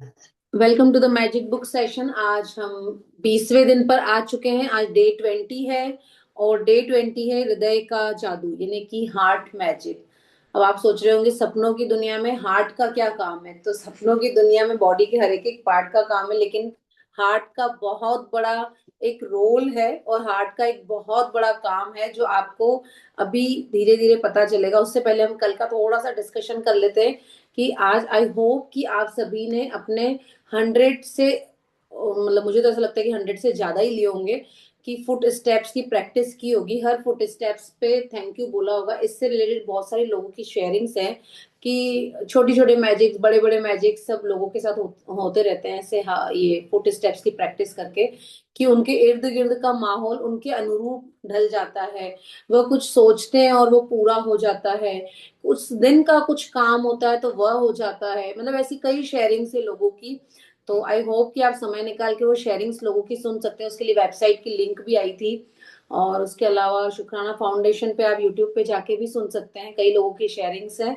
Welcome to the magic book session. आज हम 20वें दिन पर आ चुके हैं। आज डे 20 है और डे 20 है हृदय का जादू यानी कि हार्ट मैजिक। अब आप सोच रहे होंगे सपनों की दुनिया में हार्ट का क्या काम है। तो सपनों की दुनिया में बॉडी के हर एक पार्ट का काम है, लेकिन हार्ट का बहुत बड़ा एक रोल है और हार्ट का एक बहुत बड़ा काम है जो आपको अभी धीरे धीरे पता चलेगा। उससे पहले हम कल का थोड़ा सा डिस्कशन कर लेते हैं कि आज आई होप कि आप सभी ने अपने 100 से मतलब मुझे तो ऐसा लगता है कि 100 से ज्यादा ही लिए होंगे कि फुट स्टेप्स की प्रैक्टिस की होगी। हर फुट स्टेप्स पे थैंक यू बोला होगा। इससे रिलेटेड बहुत सारे लोगों की शेयरिंग्स हैं कि छोटी छोटे मैजिक्स बड़े बड़े मैजिक सब लोगों के साथ होते रहते हैं ऐसे। हाँ, ये फुट स्टेप्स की प्रैक्टिस करके कि उनके इर्द गिर्द का माहौल उनके अनुरूप ढल जाता है। वह कुछ सोचते हैं और वो पूरा हो जाता है। उस दिन का कुछ काम होता है तो वह हो जाता है। मतलब ऐसी कई शेयरिंग्स है लोगों की। तो आई होप कि आप समय निकाल के वो शेयरिंग्स लोगों की सुन सकते हैं। उसके लिए वेबसाइट की लिंक भी आई थी। और उसके अलावा शुक्राना फाउंडेशन पे आप यूट्यूब पे जाके भी सुन सकते हैं, कई लोगों की शेयरिंग्स हैं।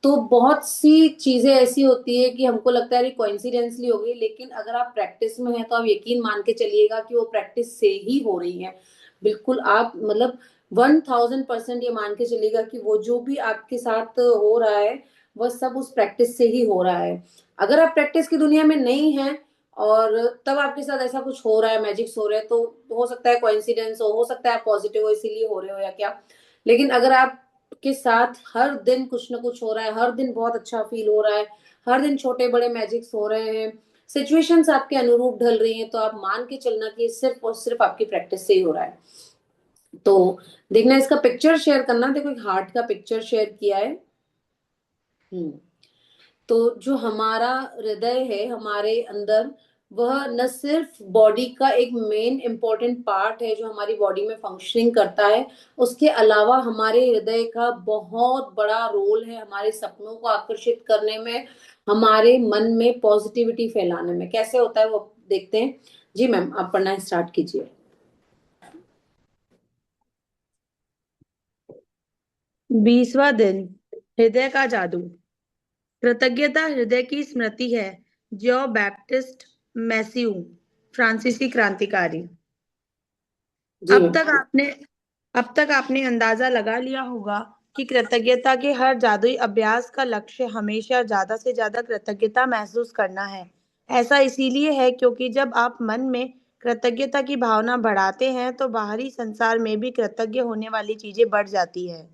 तो बहुत सी चीजें ऐसी होती है कि हमको लगता है कोइंसिडेंसली हो गई, लेकिन अगर आप प्रैक्टिस में हैं तो आप यकीन मान के चलिएगा कि वो प्रैक्टिस से ही हो रही है। बिल्कुल आप मतलब 1000% ये मान के चलिएगा कि वो जो भी आपके साथ हो रहा है वह सब उस प्रैक्टिस से ही हो रहा है। अगर आप प्रैक्टिस की दुनिया में नहीं है और तब आपके साथ ऐसा कुछ हो रहा है, मैजिक्स हो रहे हैं, तो हो सकता है कोइंसिडेंस हो सकता है आप पॉजिटिव हो इसीलिए हो रहे हो या क्या। लेकिन अगर आप के साथ हर दिन कुछ ना कुछ हो रहा है, हर दिन बहुत अच्छा फील हो रहा है, हर दिन छोटे बड़े मैजिक्स हो रहे हैं, सिचुएशंस आपके अनुरूप ढल रही हैं, तो आप मान के चलना कि सिर्फ और सिर्फ आपकी प्रैक्टिस से ही हो रहा है। तो देखना, इसका पिक्चर शेयर करना। देखो एक हार्ट का पिक्चर शेयर किया है। हम्म तो जो हमारा हृदय है हमारे अंदर, वह न सिर्फ बॉडी का एक मेन इंपॉर्टेंट पार्ट है जो हमारी बॉडी में फंक्शनिंग करता है, उसके अलावा हमारे हृदय का बहुत बड़ा रोल है हमारे सपनों को आकर्षित करने में, हमारे मन में पॉजिटिविटी फैलाने में। कैसे होता है वो देखते हैं। जी मैम, आप पढ़ना स्टार्ट कीजिए। 20वां दिन। हृदय का जादू। कृतज्ञता हृदय की स्मृति है। जो बैप्टिस्ट मैस्यू, फ्रांसीसी क्रांतिकारी। जी अब मैम। तक आपने अब तक आपने अंदाजा लगा लिया होगा कि कृतज्ञता के हर जादुई अभ्यास का लक्ष्य हमेशा ज्यादा से ज्यादा कृतज्ञता महसूस करना है। ऐसा इसीलिए है क्योंकि जब आप मन में कृतज्ञता की भावना बढ़ाते हैं तो बाहरी संसार में भी कृतज्ञ होने वाली चीजें बढ़ जाती है।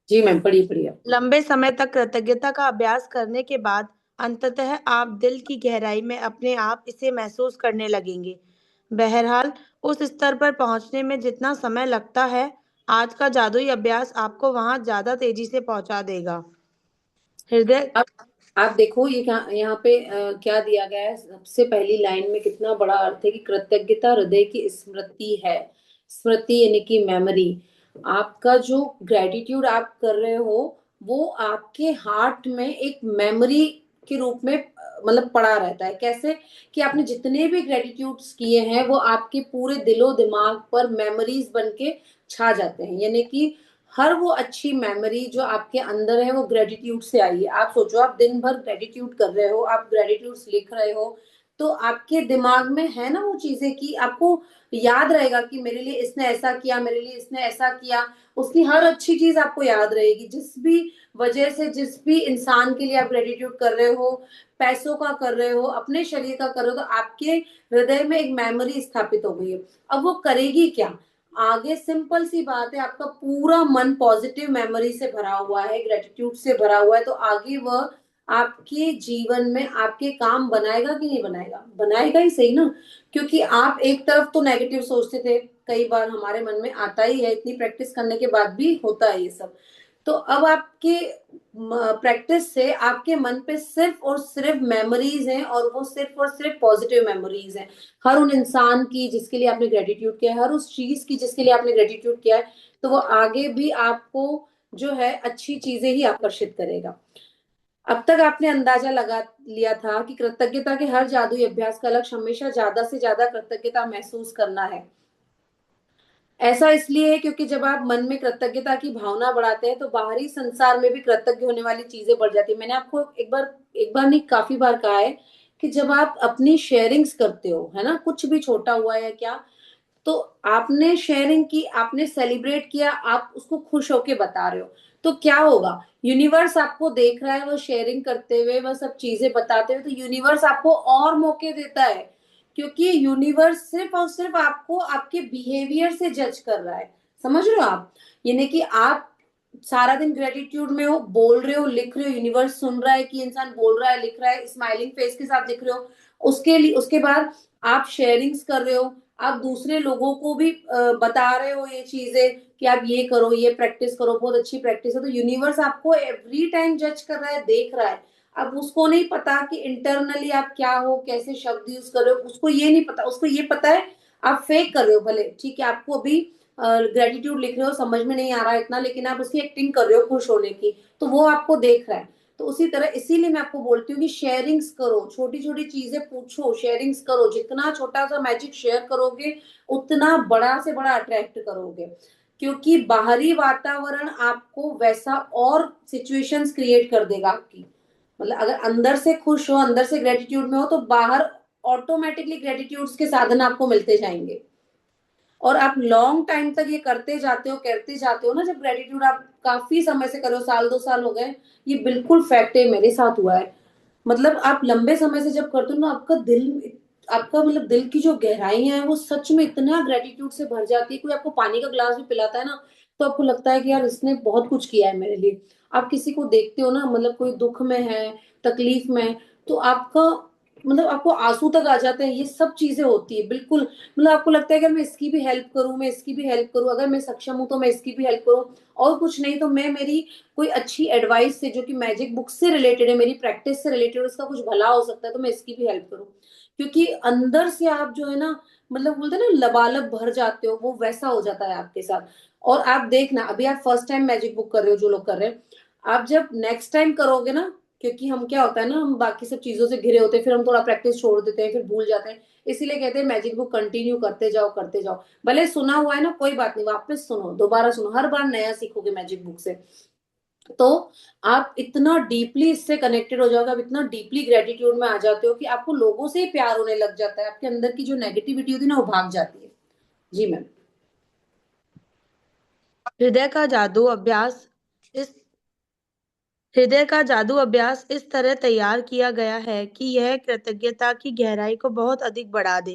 जी मैम, पढ़िए पढ़िए। लंबे समय तक कृतज्ञता का अभ्यास करने के बाद अंततः आप दिल की गहराई में अपने आप इसे महसूस करने लगेंगे। बहरहाल, उस स्तर पर पहुंचने में जितना समय लगता है, आज का जादुई अभ्यास आपको वहां ज्यादा तेजी से पहुंचा देगा। हृदय। अब आप देखो ये क्या यहाँ पे क्या दिया गया है। सबसे पहली लाइन में कितना बड़ा अर्थ है कि कृतज्ञता हृदय की स्मृति है। स्मृति यानी कि मेमोरी। आपका जो ग्रेटिट्यूड आप कर रहे हो वो आपके हार्ट में एक मेमोरी के रूप में मतलब पड़ा रहता है। कैसे कि आपने जितने भी ग्रेटिट्यूड्स किए हैं वो आपके पूरे दिलो दिमाग पर मेमोरीज बन के छा जाते हैं। यानी कि हर वो अच्छी मेमोरी जो आपके अंदर है वो ग्रेटिट्यूड से आई है। आप सोचो, आप दिन भर ग्रेटिट्यूड कर रहे हो, आप ग्रेटिट्यूड लिख रहे हो, तो आपके दिमाग में है ना वो चीजें कि आपको याद रहेगा कि मेरे लिए इसने ऐसा किया, मेरे लिए इसने ऐसा किया। उसकी हर अच्छी चीज आपको याद रहेगी। जिस भी वजह से, जिस भी इंसान के लिए आप ग्रेटिट्यूड कर रहे हो, पैसों का कर रहे हो, अपने शरीर का कर रहे हो, तो आपके हृदय में एक मेमोरी स्थापित हो गई है। अब वो करेगी क्या आगे? सिंपल सी बात है, आपका पूरा मन पॉजिटिव मेमोरी से भरा हुआ है, ग्रेटिट्यूड से भरा हुआ है, तो आगे वह आपके जीवन में आपके काम बनाएगा कि नहीं बनाएगा? बनाएगा ही सही ना। क्योंकि आप एक तरफ तो नेगेटिव सोचते थे, कई बार हमारे मन में आता ही है, इतनी प्रैक्टिस करने के बाद भी होता है ये सब। तो अब आपके प्रैक्टिस से आपके मन पे सिर्फ और सिर्फ मेमोरीज हैं और वो सिर्फ और सिर्फ पॉजिटिव मेमोरीज हैं। हर उन इंसान की जिसके लिए आपने ग्रेटिट्यूड किया है, हर उस चीज की जिसके लिए आपने ग्रेटिट्यूड किया है, तो वो आगे भी आपको जो है अच्छी चीजें ही आकर्षित करेगा। अब तक आपने अंदाजा लगा लिया था कि कृतज्ञता के हर जादुई अभ्यास का लक्ष्य हमेशा ज्यादा से ज्यादा कृतज्ञता महसूस करना है। ऐसा इसलिए है क्योंकि जब आप मन में कृतज्ञता की भावना बढ़ाते हैं तो बाहरी संसार में भी कृतज्ञ होने वाली चीजें बढ़ जाती है। मैंने आपको एक बार नहीं काफी बार कहा है कि जब आप अपनी शेयरिंग्स करते हो, है ना, कुछ भी छोटा हुआ है क्या, तो आपने शेयरिंग की, आपने सेलिब्रेट किया, आप उसको खुश होके बता रहे हो, तो क्या होगा, यूनिवर्स आपको देख रहा है, वो शेयरिंग करते हुए, वह सब चीजें बताते हुए, तो यूनिवर्स आपको और मौके देता है, क्योंकि यूनिवर्स सिर्फ और सिर्फ आपको आपके बिहेवियर से जज कर रहा है। समझ रहे हो आप? यानी कि आप सारा दिन ग्रेटिट्यूड में हो, बोल रहे हो, लिख रहे हो, यूनिवर्स सुन रहा है कि इंसान बोल रहा है, लिख रहा है, स्माइलिंग फेस के साथ लिख रहे हो, उसके लिए उसके बाद आप शेयरिंग्स कर रहे हो, आप दूसरे लोगों को भी बता रहे हो ये चीजें कि आप ये करो, ये प्रैक्टिस करो, बहुत अच्छी प्रैक्टिस है, तो यूनिवर्स आपको एवरी टाइम जज कर रहा है, देख रहा है। अब उसको नहीं पता कि इंटरनली आप क्या हो, कैसे शब्द यूज कर रहे हो, उसको ये नहीं पता, उसको ये पता है आप फेक कर रहे हो, भले ठीक है आपको अभी ग्रेटिट्यूड लिख रहे हो, समझ में नहीं आ रहा है इतना, लेकिन आप उसकी एक्टिंग कर रहे हो खुश होने की, तो वो आपको देख रहा है। तो उसी तरह इसीलिए मैं आपको बोलती हूँ कि शेयरिंग्स करो, छोटी छोटी चीजें पूछो, शेयरिंग्स करो, जितना छोटा सा मैजिक शेयर करोगे उतना बड़ा से बड़ा अट्रैक्ट करोगे, क्योंकि बाहरी वातावरण आपको वैसा और सिचुएशंस क्रिएट कर देगा आपकी। मतलब अगर अंदर से खुश हो, अंदर से ग्रेटिट्यूड में हो, तो बाहर ऑटोमेटिकली ग्रेटिट्यूड्स के साधन आपको मिलते जाएंगे। और आप लॉन्ग टाइम तक ये करते जाते हो ना, जब ग्रेटिट्यूड आप काफी समय से करो, साल 2 साल हो गए, ये बिल्कुल फैक्ट है, मेरे साथ हुआ है। मतलब आप लंबे समय से जब करते हो ना, आपका मतलब दिल की जो गहराइयां है वो सच में इतना ग्रेटिट्यूड से भर जाती है। कोई आपको पानी का ग्लास भी पिलाता है ना, तो आपको लगता है कि यार इसने बहुत कुछ किया है मेरे लिए। आप किसी को देखते हो ना, मतलब कोई दुख में है, तकलीफ में है, तो आपका मतलब आपको आंसू तक आ जाते हैं। ये सब चीजें होती है बिल्कुल। मतलब आपको लगता है कि मैं इसकी भी हेल्प करूं, मैं इसकी भी हेल्प करूं, अगर मैं सक्षम हूं तो मैं इसकी भी हेल्प करूं, और कुछ नहीं तो मैं मेरी कोई अच्छी एडवाइस से, जो कि मैजिक बुक से रिलेटेड है, मेरी प्रैक्टिस से रिलेटेड, उसका कुछ भला हो सकता है, तो मैं इसकी भी हेल्प करूं। क्योंकि अंदर से आप जो है ना, मतलब बोलते हैं ना लबालब भर जाते हो, वो वैसा हो जाता है आपके साथ। और आप देखना, अभी आप फर्स्ट टाइम मैजिक बुक कर रहे हो, जो लोग कर रहे हैं, आप जब नेक्स्ट टाइम करोगे ना, क्योंकि हम क्या होता है ना, हम बाकी सब चीजों से घिरे होते हैं, फिर हम थोड़ा प्रैक्टिस छोड़ देते हैं, फिर भूल जाते हैं। इसीलिए कहते हैं मैजिक बुक कंटिन्यू करते जाओ, करते जाओ। भले सुना हुआ है ना, कोई बात नहीं, वापस सुनो, दोबारा सुनो, हर बार नया सीखोगे मैजिक बुक से। तो आप इतना डीपली इससे कनेक्टेड हो जाओगे, आप इतना डीपली ग्रेटिट्यूड में आ जाते हो कि आपको लोगों से ही प्यार होने लग जाता है, आपके अंदर की जो नेगेटिविटी होती है ना, वो भाग जाती है। जी मैम। हृदय का जादू अभ्यास इस हृदय का जादू अभ्यास इस तरह तैयार किया गया है कि यह कृतज्ञता की गहराई को बहुत अधिक बढ़ा दे,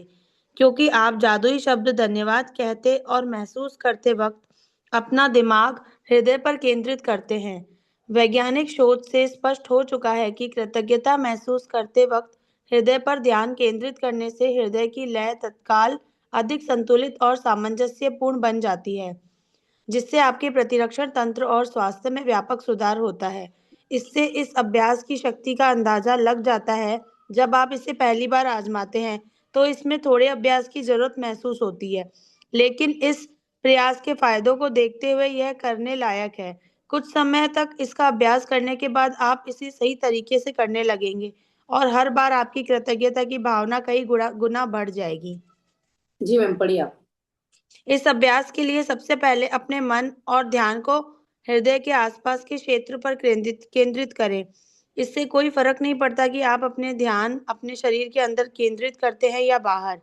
क्योंकि आप जादुई शब्द धन्यवाद कहते और महसूस करते वक्त अपना दिमाग हृदय पर केंद्रित करते हैं। वैज्ञानिक शोध से स्पष्ट हो चुका है कि कृतज्ञता महसूस करते वक्त हृदय पर ध्यान केंद्रित करने से हृदय की लय तत्काल अधिक संतुलित और सामंजस्यपूर्ण बन जाती है, जिससे आपके प्रतिरक्षण तंत्र और स्वास्थ्य में व्यापक सुधार होता है। इससे इस अभ्यास की शक्ति का अंदाजा लग जाता है। जब आप इसे पहली बार आजमाते हैं तो इसमें थोड़े अभ्यास की जरूरत महसूस होती है, लेकिन इस प्रयास के फायदों को देखते हुए यह करने लायक है। कुछ समय तक इसका अभ्यास करने के बाद आप इसे सही तरीके से करने लगेंगे और हर बार आपकी कृतज्ञता की भावना कई गुना गुना बढ़ जाएगी। जी मैम, पढ़िए आप। इस अभ्यास के लिए सबसे पहले अपने मन और ध्यान को हृदय के आसपास के क्षेत्र पर केंद्रित केंद्रित करें। इससे कोई फर्क नहीं पड़ता कि आप अपने ध्यान अपने शरीर के अंदर केंद्रित करते हैं या बाहर।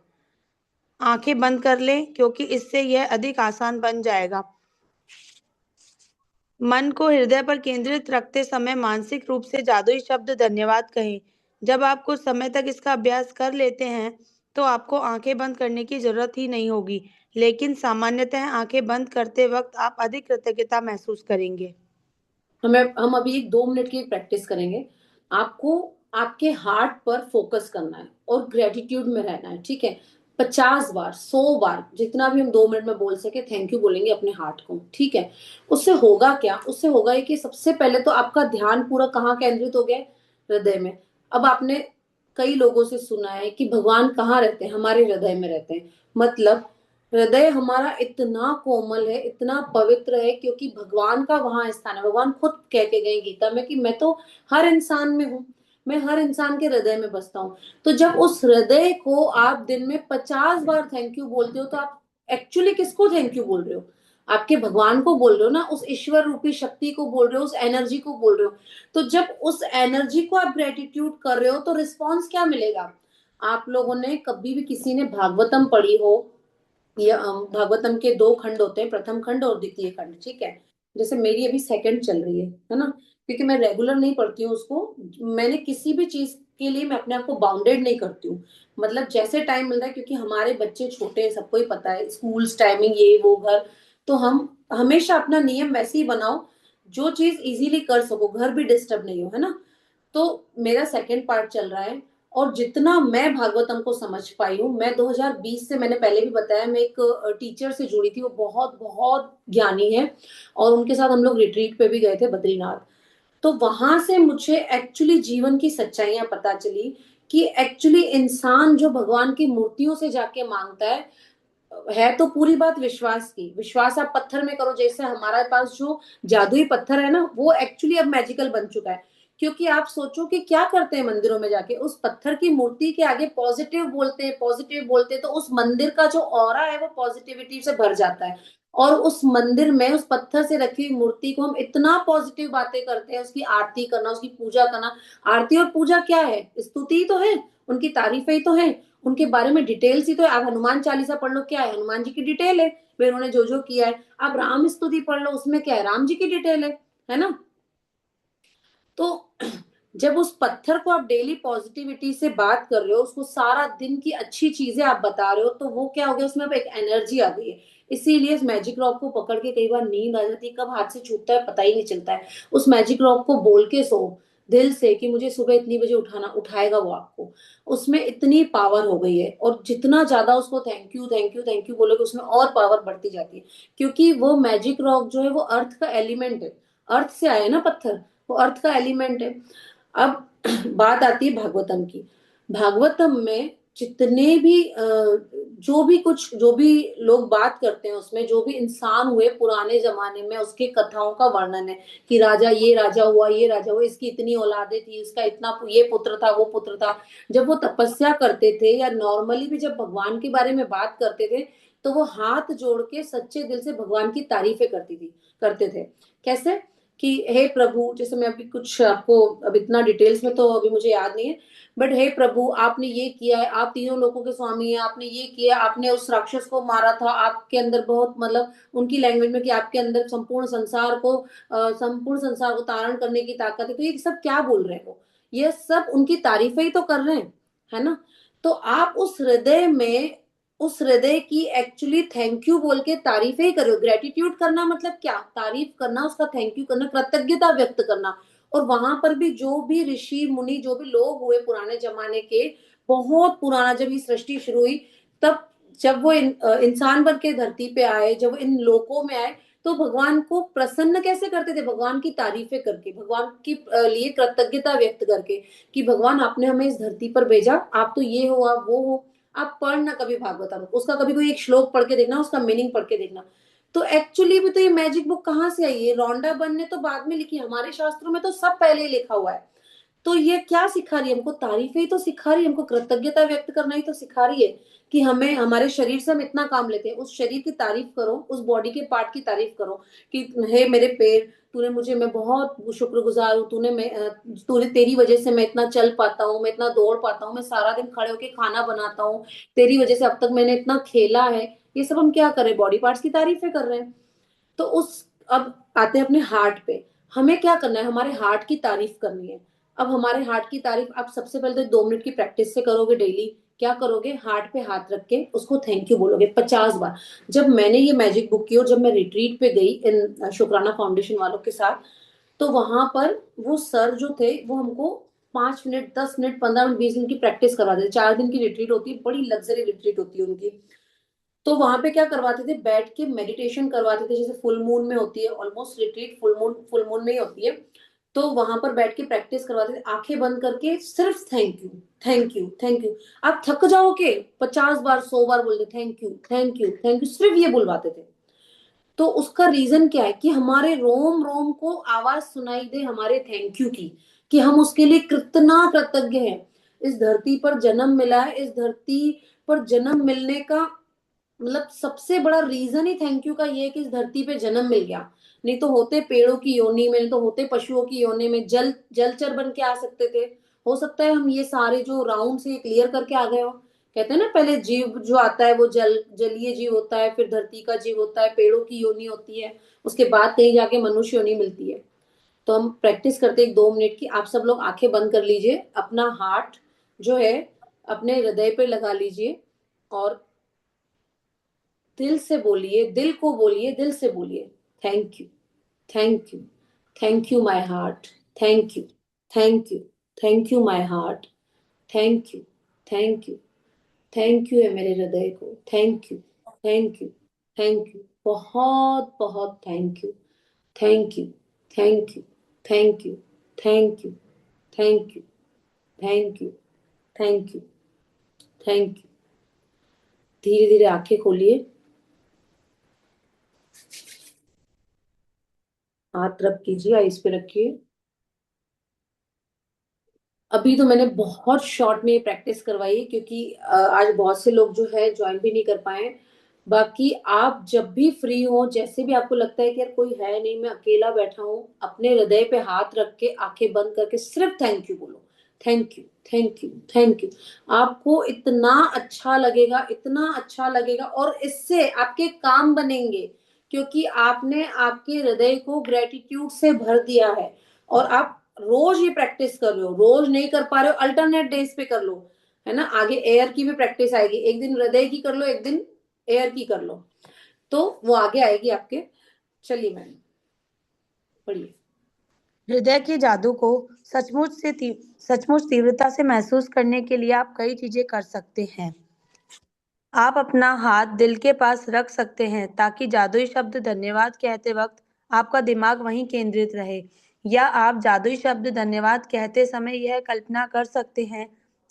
आंखें बंद कर लें, क्योंकि इससे यह अधिक आसान बन जाएगा। मन को हृदय पर केंद्रित रखते समय मानसिक रूप से जादुई शब्द धन्यवाद कहें। जब आप कुछ समय तक इसका अभ्यास कर लेते हैं तो आपको आंखें बंद करने की जरूरत ही नहीं होगी, लेकिन सामान्यतः आंखें बंद करते वक्त आप अधिक कृतज्ञता महसूस करेंगे। हम अभी एक 2 मिनट की प्रैक्टिस करेंगे। आपको आपके हार्ट पर फोकस करना है और ग्रेटिट्यूड में रहना है, ठीक है? 50 बार, 100 बार, जितना भी हम 2 मिनट में बोल सके, थैंक यू बोलेंगे अपने हार्ट को, ठीक है? उससे होगा क्या, उससे होगा ये कि सबसे पहले तो आपका ध्यान पूरा कहाँ केंद्रित हो गया है? हृदय में। अब आपने कई लोगों से सुना है कि भगवान कहाँ रहते हैं? हमारे हृदय में रहते हैं। मतलब हृदय हमारा इतना कोमल है, इतना पवित्र है, क्योंकि भगवान का वहां स्थान है। भगवान खुद कह के गए गीता में कि मैं तो हर इंसान में हूँ, मैं हर इंसान के हृदय में बसता हूँ। तो जब उस हृदय को आप दिन में 50 बार थैंक यू बोलते हो, तो आप एक्चुअली किसको थैंक यू बोल रहे हो? आपके भगवान को बोल रहे हो ना, उस ईश्वर रूपी शक्ति को बोल रहे हो, उस एनर्जी को बोल रहे हो। तो जब उस एनर्जी को आप ग्रेटिट्यूड कर रहे हो तो रिस्पॉन्स क्या मिलेगा? आप लोगों ने कभी भी, किसी ने भागवतम पढ़ी हो, या भागवतम के दो खंड होते हैं, प्रथम खंड और द्वितीय खंड, ठीक है? जैसे मेरी अभी सेकंड चल रही है ना, क्योंकि मैं रेगुलर नहीं पढ़ती हूँ उसको। मैंने किसी भी चीज के लिए मैं अपने आप को बाउंडेड नहीं करती हूँ, मतलब जैसे टाइम मिल रहा है, क्योंकि हमारे बच्चे छोटे हैं, सबको ही पता है, स्कूल टाइमिंग, ये वो घर। तो हम हमेशा अपना नियम वैसे ही बनाओ जो चीज इजीली कर सको, घर भी डिस्टर्ब नहीं हो, है ना? तो मेरा सेकंड पार्ट चल रहा है। और जितना मैं भागवतम को समझ पाई हूँ, मैं 2020 से, मैंने पहले भी बताया, मैं एक टीचर से जुड़ी थी, वो बहुत बहुत ज्ञानी है, और उनके साथ हम लोग रिट्रीट पे भी गए थे, बद्रीनाथ। तो वहां से मुझे एक्चुअली जीवन की सच्चाइयां पता चली कि एक्चुअली इंसान जो भगवान की मूर्तियों से जाके मांगता है तो पूरी बात विश्वास की। विश्वास आप पत्थर में करो, जैसे हमारे पास जो जादुई पत्थर है ना, वो एक्चुअली अब मैजिकल बन चुका है। क्योंकि आप सोचो कि क्या करते हैं मंदिरों में जाके, उस पत्थर की मूर्ति के आगे पॉजिटिव बोलते हैं, पॉजिटिव बोलते हैं, तो उस मंदिर का जो ऑरा है वो पॉजिटिविटी से भर जाता है। और उस मंदिर में, उस पत्थर से रखी हुई मूर्ति को हम इतना पॉजिटिव बातें करते हैं, उसकी आरती करना, उसकी पूजा करना। आरती और पूजा क्या है? स्तुति ही तो है, उनकी तारीफें ही तो है, उनके बारे में डिटेल्स ही तो है। आप हनुमान चालीसा पढ़ लो, क्या है? हनुमान जी की डिटेल है, वे उन्होंने जो जो किया है। आप राम स्तुति पढ़ लो, उसमें क्या है? राम जी की डिटेल है ना? तो जब उस पत्थर को आप डेली पॉजिटिविटी से बात कर रहे हो, उसको सारा दिन की अच्छी चीजें आप बता रहे हो, तो वो क्या हो गया, उसमें अब एक एनर्जी आ गई है। इसीलिए इस मैजिक रॉक को पकड़ के कई बार नींद आ जाती है, कब हाथ से छूटता है पता ही नहीं चलता है। उस मैजिक रॉक को बोल के सो दिल से कि मुझे सुबह इतनी बजे उठाना, उठाएगा वो आपको। उसमें इतनी पावर हो गई है, और जितना ज्यादा उसको thank you thank you thank you बोलोगे, उसमें और पावर बढ़ती जाती है। क्योंकि वो मैजिक रॉक जो है वो अर्थ का एलिमेंट है, अर्थ से आया है ना पत्थर, वो अर्थ का एलिमेंट है। अब बात आती है भागवतम की। भागवतम में जितने भी जो भी कुछ, जो भी लोग बात करते हैं, उसमें जो भी इंसान हुए पुराने जमाने में, उसके कथाओं का वर्णन है कि राजा, ये राजा हुआ, ये राजा हुआ, इसकी इतनी औलादे थी, इसका इतना, ये पुत्र था, वो पुत्र था। जब वो तपस्या करते थे, या नॉर्मली भी जब भगवान के बारे में बात करते थे, तो वो हाथ जोड़ के सच्चे दिल से भगवान की तारीफें करते थे। कैसे? कि हे प्रभु, जैसे मैं अभी कुछ आपको, अब इतना डिटेल्स में तो अभी मुझे याद नहीं है, बट हे प्रभु, आपने ये किया है, आप तीनों लोगों के स्वामी हैं, आपने ये किया, आपने उस राक्षस को मारा था, आपके अंदर बहुत, मतलब उनकी लैंग्वेज में, कि आपके अंदर संपूर्ण संसार को तारण करने की ताकत है। तो ये सब क्या बोल रहे हो? ये सब उनकी तारीफें ही तो कर रहे हैं, है ना? तो आप उस हृदय की एक्चुअली थैंक यू बोल के तारीफें ही करो। ग्रेटिट्यूड करना मतलब क्या? तारीफ करना, उसका थैंक यू करना, कृतज्ञता व्यक्त करना। और वहां पर भी जो भी ऋषि मुनि, जो भी लोग हुए पुराने जमाने के, बहुत पुराना, जब ये सृष्टि शुरू हुई, तब जब वो इंसान बन के धरती पे आए, जब वो इन लोकों में आए, तो भगवान को प्रसन्न कैसे करते थे? भगवान की तारीफें करके, भगवान की लिए कृतज्ञता व्यक्त करके, कि भगवान आपने हमें इस धरती पर भेजा, आप तो ये हो, आप वो हो। आप पढ़ना कभी भागवतम, उसका कभी कोई एक श्लोक पढ़ के देखना, उसका मीनिंग पढ़ के देखना। तो एक्चुअली भी तो ये मैजिक बुक कहाँ से आई है? रोंडा बन ने तो बाद में लिखी, हमारे शास्त्रों में तो सब पहले ही लिखा हुआ है। तो ये क्या सिखा रही है हमको? तारीफें ही तो सिखा रही है हमको, कृतज्ञता व्यक्त करना ही तो सिखा रही है। कि हमें, हमारे शरीर से हम इतना काम लेते हैं, उस शरीर की तारीफ करो, उस बॉडी के पार्ट की तारीफ करो, कि हे मेरे पैर, तूने मुझे, मैं बहुत शुक्रगुजार हूँ, तूने, तेरी वजह से मैं इतना चल पाता हूँ, मैं इतना दौड़ पाता हूँ, मैं सारा दिन खड़े होके खाना बनाता हूँ, तेरी वजह से अब तक मैंने इतना खेला है। ये सब हम क्या कर रहे हैं? बॉडी पार्ट्स की तारीफें कर रहे हैं। तो उस, अब आते हैं अपने हार्ट पे। हमें क्या करना है? हमारे हार्ट की तारीफ करनी है। अब हमारे हार्ट की तारीफ आप सबसे पहले तो 2 मिनट की प्रैक्टिस से करोगे डेली। क्या करोगे? हार्ट पे हाथ रख के उसको थैंक यू बोलोगे 50 बार। जब मैंने ये मैजिक बुक की, और जब मैं रिट्रीट पे गई इन शुक्राना फाउंडेशन वालों के साथ, तो वहां पर वो सर जो थे, वो हमको 5 मिनट, 10 मिनट, 15 मिनट, 20 मिनट की प्रैक्टिस करवाते थे। 4 दिन की रिट्रीट होती है, बड़ी लग्जरी रिट्रीट होती है उनकी। तो वहां पे क्या करवाते थे? बैठ के मेडिटेशन करवाते थे, जैसे फुल मून में होती है, ऑलमोस्ट रिट्रीट फुल मून में ही होती है। तो वहां पर बैठ के प्रैक्टिस करवाते थे, आंखें बंद करके, सिर्फ thank you, thank you, thank you. आप थक जाओगे, 50 बार, 100 बार बोलते thank you, thank you, thank you, सिर्फ ये बुलवाते थे। तो उसका रीजन क्या है? कि हमारे रोम रोम को आवाज सुनाई दे हमारे थैंक यू की, कि हम उसके लिए कितना कृतज्ञ हैं। इस धरती पर जन्म मिला है, इस धरती पर जन्म मिलने का मतलब सबसे बड़ा रीजन ही थैंक यू का ये है कि इस धरती पे जन्म मिल गया। नहीं तो होते पेड़ों की योनि में, नहीं तो होते पशुओं की योनि में, जलचर बन के आ सकते थे। हो सकता है हम ये सारे जो राउंड से क्लियर करके आ गए हो। कहते हैं ना, पहले जीव जो आता है वो जलीय जीव होता है, फिर धरती का जीव होता है, पेड़ों की योनि होती है, उसके बाद कहीं जाके मनुष्य योनि मिलती है। तो हम प्रैक्टिस करते हैं 1-2 मिनट की। आप सब लोग आंखें बंद कर लीजिए, अपना हार्ट जो है अपने हृदय पे लगा लीजिए, और दिल से बोलिए, दिल को बोलिए, दिल से बोलिए, thank you, thank you, thank you my heart, thank you, thank you, thank you my heart, thank you, thank you, thank you है मेरे हृदय को, thank you, thank you, thank you, बहुत बहुत thank you, thank you, thank you, thank you, thank you, thank you, thank you, thank you, thank you. धीरे धीरे आंखें खोलिए, हाथ रब कीजिए, आइस पे रखिए। अभी तो मैंने बहुत शॉर्ट में प्रैक्टिस करवाई है, क्योंकि आज बहुत से लोग जो है ज्वाइन भी नहीं कर पाए। बाकी आप जब भी फ्री हो, जैसे भी आपको लगता है कि यार कोई है नहीं, मैं अकेला बैठा हूँ, अपने हृदय पे हाथ रख के आंखें बंद करके सिर्फ थैंक यू बोलो। Thank you, thank you, thank you. आपको इतना अच्छा लगेगा, इतना अच्छा लगेगा, और इससे आपके काम बनेंगे, क्योंकि आपने आपके हृदय को ग्रेटिट्यूड से भर दिया है। और आप रोज ये प्रैक्टिस कर रहे हो, रोज नहीं कर पा रहे हो, अल्टरनेट डेज पे कर लो, है ना। आगे एयर की भी प्रैक्टिस आएगी, एक दिन हृदय की कर लो, एक दिन एयर की कर लो, तो वो आगे आएगी आपके। चलिए मैम, पढ़िए। हृदय के जादू को सचमुच तीव्रता से महसूस करने के लिए आप कई चीजें कर सकते हैं। आप अपना हाथ दिल के पास रख सकते हैं ताकि जादुई शब्द धन्यवाद कहते वक्त आपका दिमाग वहीं केंद्रित रहे। या आप जादुई शब्द धन्यवाद कहते समय यह कल्पना कर सकते हैं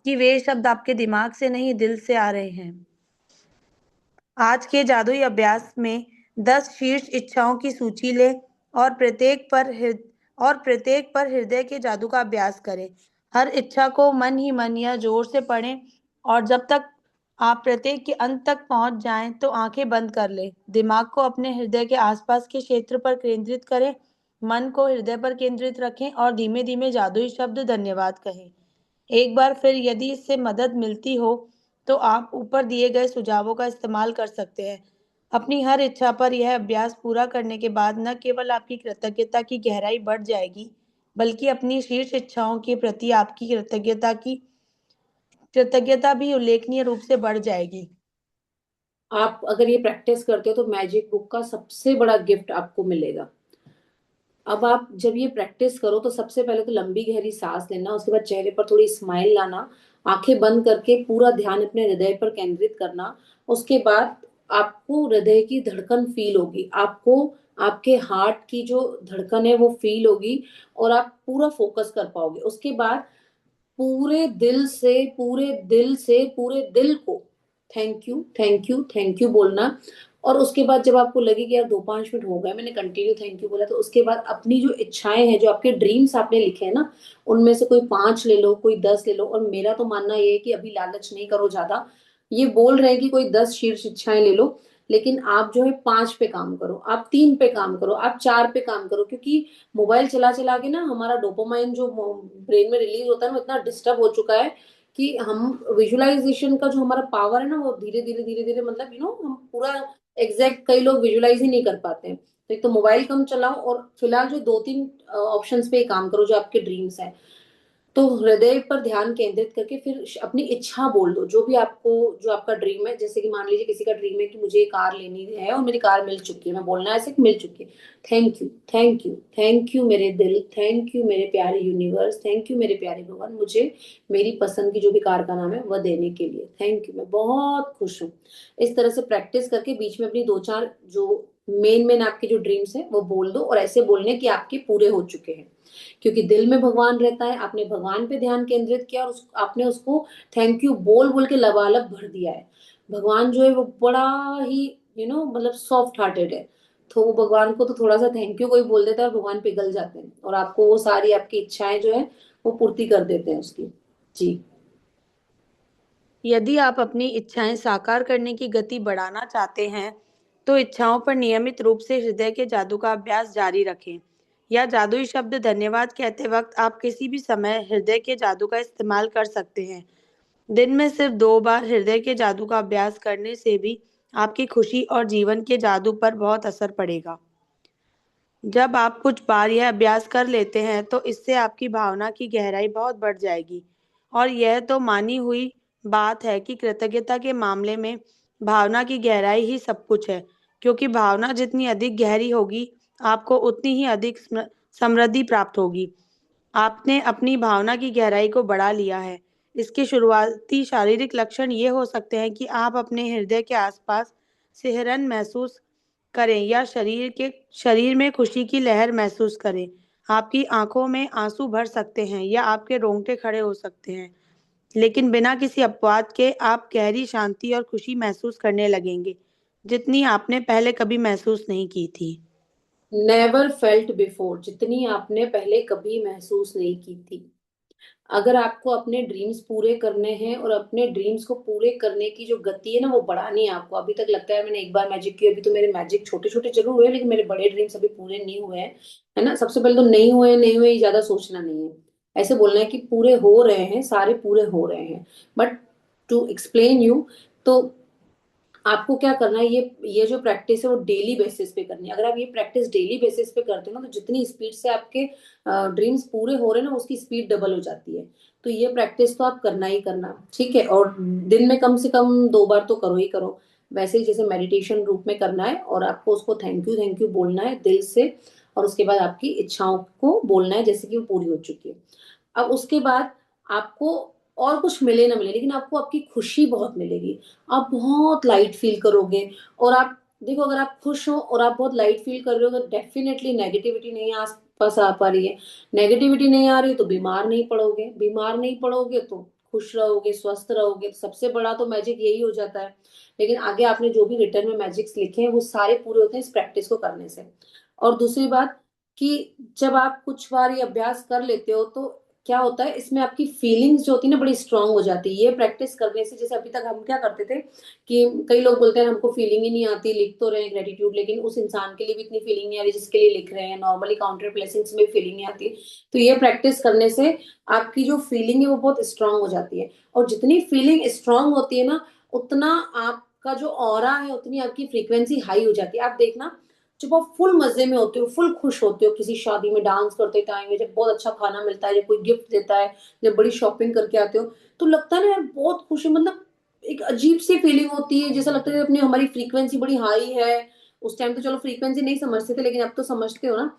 कि वे शब्द आपके दिमाग से नहीं, दिल से आ रहे हैं। आज के जादुई अभ्यास में 10 शीर्ष इच्छाओं की सूची लें और प्रत्येक पर हृदय के जादू का अभ्यास करें। हर इच्छा को मन ही मन या जोर से पढ़ें, और जब तक आप प्रत्येक के अंत तक पहुंच जाएं तो आंखें बंद कर लें। दिमाग को अपने हृदय के आसपास के क्षेत्र पर केंद्रित करें, मन को हृदय पर केंद्रित रखें और धीमे धीमे जादुई शब्द धन्यवाद कहें। एक बार फिर यदि इससे मदद मिलती हो तो आप ऊपर दिए गए सुझावों का इस्तेमाल कर सकते हैं। अपनी हर इच्छा पर यह अभ्यास पूरा करने के बाद न केवल आपकी कृतज्ञता की गहराई बढ़ जाएगी, बल्कि अपनी शीर्ष इच्छाओं के प्रति आपकी कृतज्ञता भी उल्लेखनीय रूप से बढ़ जाएगी। आप अगर ये प्रैक्टिस करते हो तो मैजिक बुक का सबसे बड़ा गिफ्ट आपको मिलेगा। अब आप जब ये प्रैक्टिस करो तो सबसे पहले तो लंबी गहरी सांस लेना, उसके बाद चेहरे पर थोड़ी स्माइल लाना, आंखें बंद करके पूरा ध्यान अपने हृदय पर केंद्रित करना। उसके बाद आपको हृदय की धड़कन फील होगी, आपको आपके हार्ट की जो धड़कन है वो फील होगी, और आप पूरा फोकस कर पाओगे। उसके बाद पूरे दिल से, पूरे दिल से, पूरे दिल को thank you, thank you, thank you बोलना। और उसके बाद जब आपको लगे कि यार 2-5 मिनट हो गए मैंने कंटिन्यू थैंक यू बोला, तो उसके बाद अपनी जो इच्छाएं हैं, जो आपके ड्रीम्स आपने लिखे हैं ना, उनमें से कोई 5 ले लो, कोई 10 ले लो। और मेरा तो मानना ये है कि अभी लालच नहीं करो ज्यादा। ये बोल रहे हैं कि कोई 10 शीर्ष इच्छाएं ले लो, लेकिन आप जो है 5 पे काम करो, आप 3 पे काम करो, आप 4 पे काम करो। क्योंकि मोबाइल चला चला के ना हमारा डोपामाइन जो ब्रेन में रिलीज होता है ना, वो इतना डिस्टर्ब हो चुका है कि हम विजुअलाइजेशन का जो हमारा पावर है ना, वो धीरे धीरे धीरे धीरे, मतलब हम पूरा एग्जैक्ट, कई लोग विजुअलाइज ही नहीं कर पाते हैं। तो एक तो मोबाइल कम चलाओ, और फिलहाल जो 2-3 ऑप्शंस पे काम करो जो आपके ड्रीम्स है। तो हृदय पर ध्यान केंद्रित करके फिर अपनी इच्छा बोल दो, जो भी आपको, जो आपका ड्रीम है। जैसे कि मान लीजिए किसी का ड्रीम है कि मुझे कार लेनी है और मेरी कार मिल चुकी है, मैं बोलना है ऐसे कि मिल चुकी है। Thank you, thank you, thank you मेरे दिल, थैंक यू मेरे प्यारे यूनिवर्स, थैंक यू मेरे प्यारे भगवान, मुझे मेरी पसंद की जो भी कार का नाम है वह देने के लिए थैंक यू, मैं बहुत खुश हूँ। इस तरह से प्रैक्टिस करके बीच में अपनी 2-4 जो मेन मेन आपके जो ड्रीम्स है वो बोल दो, और ऐसे बोलने कि आपके पूरे हो चुके हैं। क्योंकि दिल में भगवान रहता है, आपने भगवान पे ध्यान केंद्रित किया, और आपने उसको थैंक यू बोल बोल के लबालब भर दिया है। भगवान जो है वो बड़ा ही मतलब सॉफ्ट हार्टेड है। तो वो भगवान को तो थोड़ा सा थैंक यू कोई बोल देता है और भगवान पिघल जाते हैं, और आपको वो सारी आपकी इच्छाएं जो है वो पूर्ति कर देते हैं उसकी। जी। यदि आप अपनी इच्छाएं साकार करने की गति बढ़ाना चाहते हैं, तो इच्छाओं पर नियमित रूप से हृदय के जादू का अभ्यास जारी रखें। या जादुई शब्द धन्यवाद कहते वक्त आप किसी भी समय हृदय के जादू का इस्तेमाल कर सकते हैं। दिन में सिर्फ 2 बार हृदय के जादू का अभ्यास करने से भी आपकी खुशी और जीवन के जादू पर बहुत असर पड़ेगा। जब आप कुछ बार यह अभ्यास कर लेते हैं, तो इससे आपकी भावना की गहराई बहुत बढ़ जाएगी। और यह तो मानी हुई बात है कि कृतज्ञता के मामले में भावना की गहराई ही सब कुछ है, क्योंकि भावना जितनी अधिक गहरी होगी, आपको उतनी ही अधिक समृद्धि प्राप्त होगी। आपने अपनी भावना की गहराई को बढ़ा लिया है। इसके शुरुआती शारीरिक लक्षण ये हो सकते हैं कि आप अपने हृदय के आसपास सिहरन महसूस करें, या शरीर में खुशी की लहर महसूस करें। आपकी आंखों में आंसू भर सकते हैं, या आपके रोंगटे खड़े हो सकते हैं। लेकिन बिना किसी अपवाद के आप गहरी शांति और खुशी महसूस करने लगेंगे, जितनी आपने पहले कभी महसूस नहीं की थी। नेवर फेल्ट बिफोर, जितनी आपने पहले कभी महसूस नहीं की थी। अगर आपको अपने ड्रीम्स पूरे करने हैं और अपने ड्रीम्स को पूरे करने की जो गति है ना वो बढ़ानी है आपको। अभी तक लगता है मैंने एक बार मैजिक किया, अभी तो मेरे मैजिक छोटे छोटे जरूर हुए हैं लेकिन मेरे बड़े ड्रीम्स अभी पूरे नहीं हुए हैं, है ना। सबसे पहले तो नहीं हुए नहीं हुए ये ज्यादा सोचना नहीं है, ऐसे बोलना है कि पूरे हो रहे हैं, सारे पूरे हो रहे हैं। बट टू एक्सप्लेन यू, तो आपको क्या करना है, ये जो प्रैक्टिस है वो डेली बेसिस पे करनी है। अगर आप ये प्रैक्टिस डेली बेसिस पे करते हो ना, तो जितनी स्पीड से आपके ड्रीम्स पूरे हो रहे हैं ना उसकी स्पीड डबल हो जाती है। तो ये प्रैक्टिस तो आप करना ही करना, ठीक है। और दिन में कम से कम 2 बार तो करो ही करो। वैसे ही जैसे मेडिटेशन रूप में करना है, और आपको उसको थैंक यू बोलना है दिल से। और उसके बाद आपकी इच्छाओं को बोलना है जैसे कि वो पूरी हो चुकी है। अब उसके बाद आपको और कुछ मिले ना मिले, लेकिन आपको आपकी खुशी बहुत मिलेगी। आप बहुत लाइट फील करोगे। और आप देखो, अगर आप खुश हो और आप बहुत लाइट फील कर रहे हो तो डेफिनेटली नेगेटिविटी नहीं आस पास आ पा रही है। नेगेटिविटी नहीं आ रही तो बीमार नहीं पड़ोगे, बीमार नहीं पड़ोगे तो खुश रहोगे, स्वस्थ रहोगे। तो सबसे बड़ा तो मैजिक यही हो जाता है। लेकिन आगे आपने जो भी रिटर्न में मैजिक्स लिखे हैं वो सारे पूरे होते हैं इस प्रैक्टिस को करने से। और दूसरी बात कि जब आप कुछ बार ये अभ्यास कर लेते हो तो क्या होता है, इसमें आपकी फीलिंग्स जो होती है ना बड़ी स्ट्रांग हो जाती है ये प्रैक्टिस करने से। जैसे अभी तक हम क्या करते थे कि कई लोग बोलते हैं हमको फीलिंग ही नहीं आती, लिख तो रहे हैं ग्रेटिट्यूड, लेकिन उस इंसान के लिए भी इतनी फीलिंग नहीं आ रही जिसके लिए लिख रहे हैं। नॉर्मली काउंटर ब्लेसिंग्स में फीलिंग नहीं आती। तो ये प्रैक्टिस करने से आपकी जो फीलिंग है वो बहुत स्ट्रांग हो जाती है। और जितनी फीलिंग स्ट्रांग होती है ना, उतना आपका जो ऑरा है, उतनी आपकी फ्रीक्वेंसी हाई हो जाती है। आप देखना, जब आप फुल मजे में होते हो, फुल खुश होते हो, किसी शादी में डांस करते टाइम, जब बहुत अच्छा खाना मिलता है, जब कोई गिफ्ट देता है, जब बड़ी शॉपिंग करके आते हो, तो लगता है ना यार बहुत खुशी, मतलब एक अजीब सी फीलिंग होती है। जैसा लगता है अपनी हमारी फ्रीक्वेंसी बड़ी हाई है। उस टाइम तो चलो फ्रीक्वेंसी नहीं समझते थे, लेकिन अब तो समझते हो ना,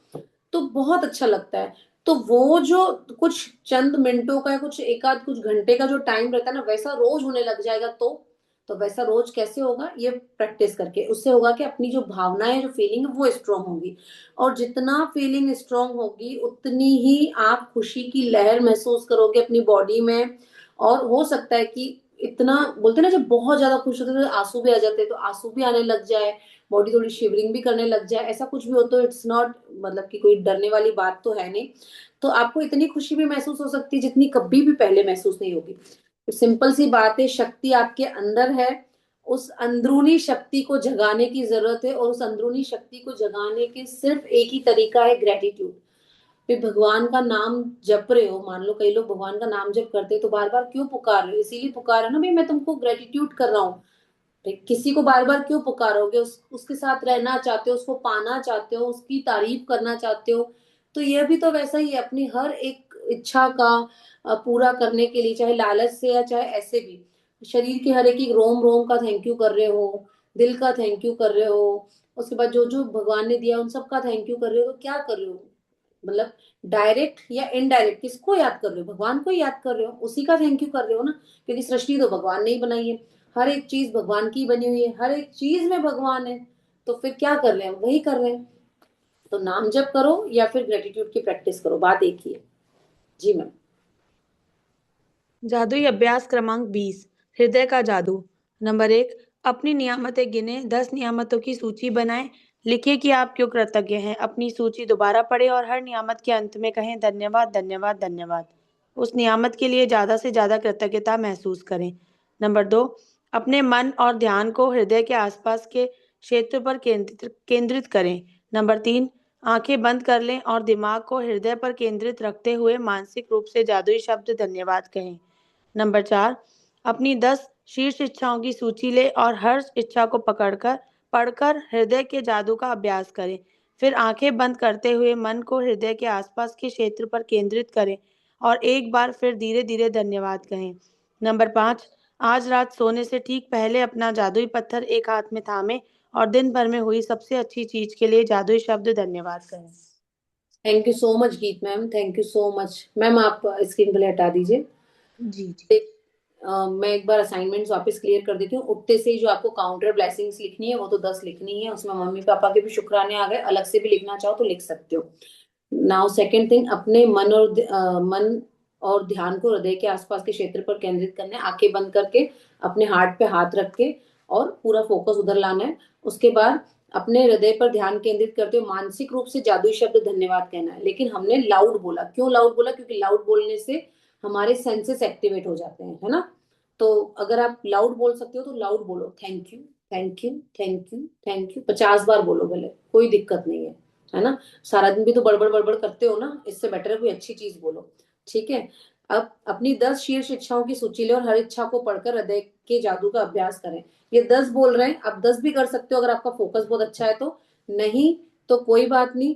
तो बहुत अच्छा लगता है। तो वो जो कुछ चंद मिनटों का, कुछ एक आध कुछ घंटे का जो टाइम रहता है ना, वैसा रोज होने लग जाएगा। तो वैसा रोज कैसे होगा, ये प्रैक्टिस करके उससे होगा कि अपनी जो भावनाएं, जो फीलिंग है वो स्ट्रांग होगी। और जितना फीलिंग स्ट्रांग होगी उतनी ही आप खुशी की लहर महसूस करोगे अपनी बॉडी में। और हो सकता है कि इतना बोलते हैं ना, जब बहुत ज्यादा खुश होते हैं तो आंसू भी आ जाते हैं, तो आंसू भी आने लग जाए, बॉडी थोड़ी शिवरिंग भी करने लग जाए, ऐसा कुछ भी हो तो इट्स नॉट, मतलब कि कोई डरने वाली बात तो है नहीं। तो आपको इतनी खुशी भी महसूस हो सकती है जितनी कभी भी पहले महसूस नहीं होगी। सिंपल सी बात है, शक्ति आपके अंदर है। उस अंदरूनी शक्ति को जगाने की जरूरत है, और उस अंदरूनी शक्ति को जगाने के सिर्फ एक ही तरीका है, ग्रेटिट्यूड। फिर भगवान का नाम जप रहे हो, मान लो कई लोग भगवान का नाम जप करते हैं तो बार बार क्यों पुकार रहे हो, इसीलिए पुकार रहे हो ना भाई, मैं तुमको ग्रेटिट्यूड कर रहा हूँ। भाई किसी को बार बार क्यों पुकारोगे, उसके साथ रहना चाहते हो, उसको पाना चाहते हो, उसकी तारीफ करना चाहते हो। तो यह भी तो वैसा ही है, अपनी हर एक इच्छा का पूरा करने के लिए, चाहे लालच से या चाहे ऐसे भी, शरीर के हर एक रोम रोम का थैंक यू कर रहे हो, दिल का थैंक यू कर रहे हो। उसके बाद जो जो भगवान ने दिया उन सब का थैंक यू कर रहे हो। तो क्या कर रहे हो, मतलब डायरेक्ट या इनडायरेक्ट किसको याद कर रहे हो, भगवान को ही याद कर रहे हो, उसी का थैंक यू कर रहे हो ना। क्योंकि सृष्टि तो भगवान ने ही बनाई है, हर एक चीज भगवान की बनी हुई है, हर एक चीज में भगवान है। तो फिर क्या कर रहे हैं, वही कर रहे हैं। तो नाम जप करो या फिर ग्रेटिट्यूड की प्रैक्टिस करो, बात एक ही है। जी मैम। जादुई अभ्यास क्रमांक 20, हृदय का जादू। नंबर 1, अपनी नियामतें गिने, 10 नियामतों की सूची बनाएं। लिखिए कि आप क्यों कृतज्ञ हैं। अपनी सूची दोबारा पढ़ें और हर नियामत के अंत में कहें धन्यवाद धन्यवाद धन्यवाद। उस नियामत के लिए ज़्यादा से ज़्यादा कृतज्ञता महसूस करें। नंबर 2, अपने मन और ध्यान को हृदय के आसपास के क्षेत्र पर केंद्रित करें। नंबर 3, आंखें बंद कर लें और दिमाग को हृदय पर केंद्रित रखते हुए मानसिक रूप से जादुई शब्द धन्यवाद कहें। नंबर 4, अपनी 10 शीर्ष इच्छाओं की सूची लें और हर इच्छा को पढ़कर हृदय के जादू का अभ्यास करें। फिर आंखें बंद करते हुए मन को हृदय के आसपास के क्षेत्र पर केंद्रित करें और एक बार फिर धीरे धीरे धन्यवाद कहें। नंबर 5, आज रात सोने से ठीक पहले अपना जादुई पत्थर एक हाथ में थामें और दिन भर में हुई सबसे अच्छी चीज के लिए जादुई शब्द धन्यवाद कहें। थैंक यू सो मच गीत ma'am, thank you so much ma'am. आप स्क्रीन पे हटा दीजिए। जी जी। मैं एक बार असाइनमेंट्स वापस क्लियर कर देती हूँ। उठते से ही जो आपको काउंटर ब्लेसिंग्स लिखनी है वो तो 10 लिखनी है, उसमें मम्मी पापा के भी शुक्राने आ गए, अलग से भी लिखना चाहो तो लिख सकते हो। नाउ सेकंड थिंग, अपने मन और ध्यान को हृदय के आसपास के क्षेत्र पर केंद्रित करना है, आंखें बंद करके अपने हार्ट पे हाथ रख के और पूरा फोकस उधर लाना है। उसके बाद अपने हृदय पर ध्यान केंद्रित करते हुए मानसिक रूप से जादुई शब्द धन्यवाद कहना है। लेकिन हमने लाउड बोला, क्यों लाउड बोला? क्योंकि लाउड बोलने से हमारे सेंसेस एक्टिवेट हो जाते हैं, है ना। तो अगर आप लाउड बोल सकते हो तो लाउड बोलो, thank you thank you thank you thank you 50 बार बोलो, भले कोई दिक्कत नहीं है ना। सारा दिन भी तो बड़बड़ बड़बड़ करते हो ना, इससे बेटर है कोई अच्छी चीज बोलो। ठीक है। अब अपनी 10 शीर्ष इच्छाओं की सूची ले और हर इच्छा को पढ़कर हृदय के जादू का अभ्यास करें। ये 10 बोल रहे हैं, आप 10 भी कर सकते हो अगर आपका फोकस बहुत अच्छा है तो। नहीं तो कोई बात नहीं,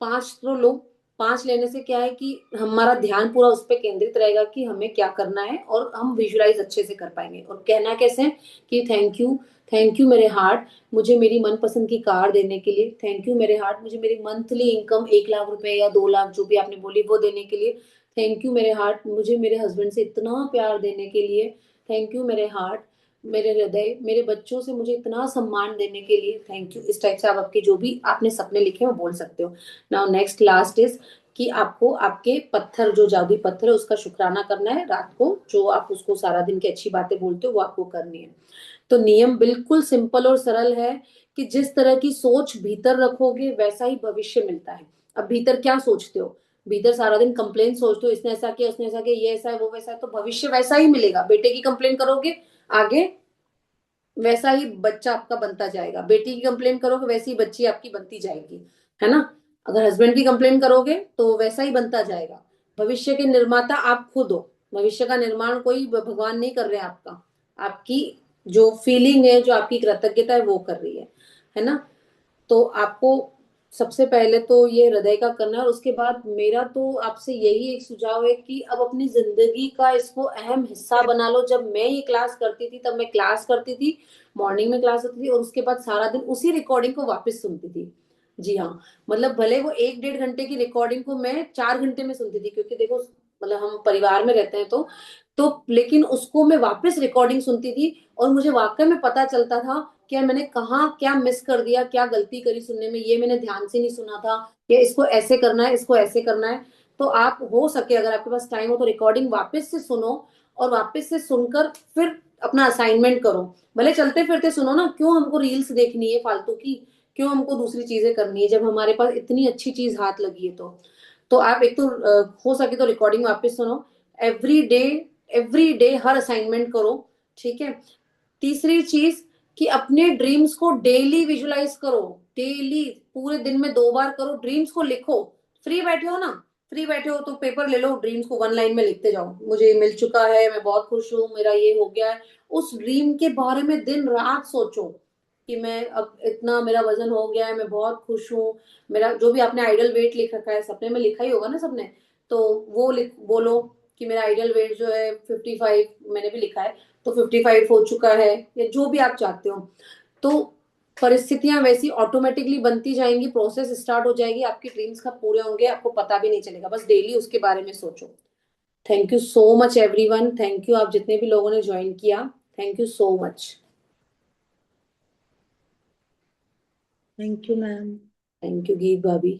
5 तो लो। 5 लेने से क्या है कि हमारा ध्यान पूरा उस पर केंद्रित रहेगा कि हमें क्या करना है और हम विजुलाइज अच्छे से कर पाएंगे। और कहना कैसे है कि थैंक यू मेरे हार्ट, मुझे मेरी मनपसंद की कार देने के लिए। थैंक यू मेरे हार्ट, मुझे मेरी मंथली इनकम 1 लाख रुपए या 2 लाख जो भी आपने बोली वो देने के लिए। थैंक यू मेरे हार्ट, मुझे मेरे हस्बैंड से इतना प्यार देने के लिए। थैंक यू मेरे हार्ट, मेरे हृदय मेरे बच्चों से मुझे इतना सम्मान देने के लिए। Thank you. इस टाइप से आप आपके जो भी आपने सपने लिखे वो बोल सकते हो। नाउ नेक्स्ट लास्ट इज कि आपको आपके पत्थर, जो जादुई पत्थर है उसका शुक्राना करना है रात को। जो आप उसको सारा दिन की अच्छी बातें बोलते हो वो आपको करनी है। तो नियम बिल्कुल सिंपल और सरल है कि जिस तरह की सोच भीतर रखोगे वैसा ही भविष्य मिलता है। अब भीतर क्या सोचते हो? भीतर सारा दिन कंप्लेन सोचते हो, इसने ऐसा किया उसने ऐसा किया, ये ऐसा है वो वैसा है, तो भविष्य वैसा ही मिलेगा। बेटे की कंप्लेन करोगे आगे वैसा ही बच्चा आपका बनता जाएगा, बेटी की कंप्लेन करोगे वैसी ही बच्ची आपकी बनती जाएगी, है ना। अगर हस्बैंड की कंप्लेन करोगे तो वैसा ही बनता जाएगा। भविष्य के निर्माता आप खुद हो। भविष्य का निर्माण कोई भगवान नहीं कर रहे हैं आपका, आपकी जो फीलिंग है, जो आपकी कृतज्ञता है वो कर रही है ना। तो आपको सबसे पहले तो ये हृदय का करना है और उसके बाद मेरा तो आपसे यही एक सुझाव है कि अब अपनी जिंदगी का इसको अहम हिस्सा बना लो। जब मैं ये क्लास करती थी तब मैं क्लास करती थी, मॉर्निंग में क्लास होती थी और उसके बाद सारा दिन उसी रिकॉर्डिंग को वापस सुनती थी। जी हाँ, मतलब भले वो 1 डेढ़ घंटे की रिकॉर्डिंग को मैं 4 घंटे में सुनती थी, क्योंकि देखो मतलब हम परिवार में रहते हैं तो लेकिन उसको मैं वापस रिकॉर्डिंग सुनती थी और मुझे वाकई में पता चलता था कि मैंने कहाँ क्या मिस कर दिया, क्या गलती करी सुनने में, ये मैंने ध्यान से नहीं सुना था, या इसको ऐसे करना है इसको ऐसे करना है। तो आप हो सके अगर आपके पास टाइम हो तो रिकॉर्डिंग वापस से सुनो और वापस से सुनकर फिर अपना असाइनमेंट करो। भले चलते फिरते सुनो ना, क्यों हमको रील्स देखनी है फालतू की, क्यों हमको दूसरी चीजें करनी है जब हमारे पास इतनी अच्छी चीज हाथ लगी है। तो आप एक तो हो सके तो रिकॉर्डिंग वापस सुनो। एवरी डे, एवरी डे हर असाइनमेंट करो। ठीक है। तीसरी चीज कि अपने ड्रीम्स को डेली विजुलाइज करो। डेली पूरे दिन में 2 बार करो, ड्रीम्स को लिखो। फ्री बैठे हो ना, फ्री बैठे हो तो पेपर ले लो, ड्रीम्स को 1 लाइन में लिखते जाओ। मुझे मिल चुका है, मैं बहुत खुश हूँ, मेरा ये हो गया है। उस ड्रीम के बारे में दिन रात सोचो कि मैं अब इतना मेरा वजन हो गया है, मैं बहुत खुश हूँ। मेरा जो भी आपने आइडल वेट लिख रखा है, सपने में लिखा ही होगा ना सबने, तो वो लिख बोलो कि मेरा आइडल वेट जो है 55, मैंने भी लिखा है, तो 55 हो चुका है, या जो भी आप चाहते हो। तो परिस्थितियां वैसी ऑटोमेटिकली बनती जाएंगी, प्रोसेस स्टार्ट हो जाएगी, आपकी ड्रीम्स का पूरे होंगे, आपको पता भी नहीं चलेगा। बस डेली उसके बारे में सोचो। Thank you so much everyone, thank you आप जितने भी लोगों ने ज्वाइन किया, thank you so much. Thank you ma'am. Thank you गीत भाभी।